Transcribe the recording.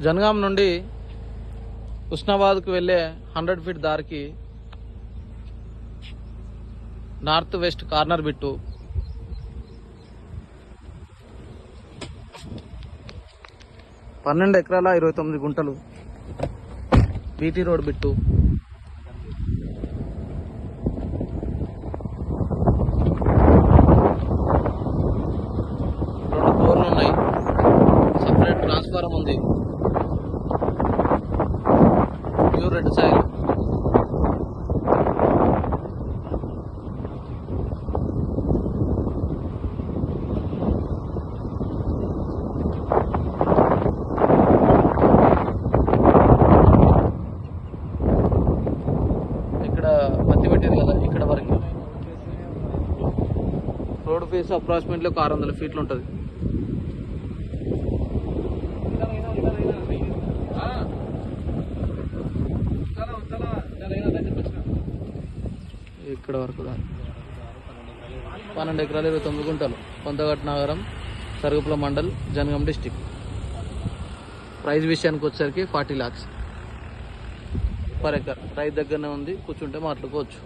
జనగాం నుండి హుస్నాబాద్కు వెళ్ళే 100 ఫీట్ దారికి నార్త్ వెస్ట్ కార్నర్ బిట్టు, పన్నెండు ఎకరాల 29 గుంటలు బీటీ రోడ్ బిట్టు. రెండు బోర్లు ఉన్నాయి, సపరేట్ ట్రాన్స్ఫారం ఉంది, ప్యూర్ రెడ్ సాయిల్. ఇక్కడ పత్తి పెట్టేది కదా, ఇక్కడ వరకు రోడ్ ఫేస్ అప్రాక్సిమేట్లీ 600 ఫీట్లు ఉంటుంది. ఇక్కడ వరకు 12 ఎకరాల 29 గుంటలు, కొంతగట్టు నగరం, సరుగుపుల మండల్, జనగాం డిస్టిక్. ప్రైస్ విషయానికి వచ్చేసరికి 40 lakhs పర్ ఎకర్. రైతు దగ్గరనే ఉంది, కూర్చుంటే మాట్లాడుకోవచ్చు.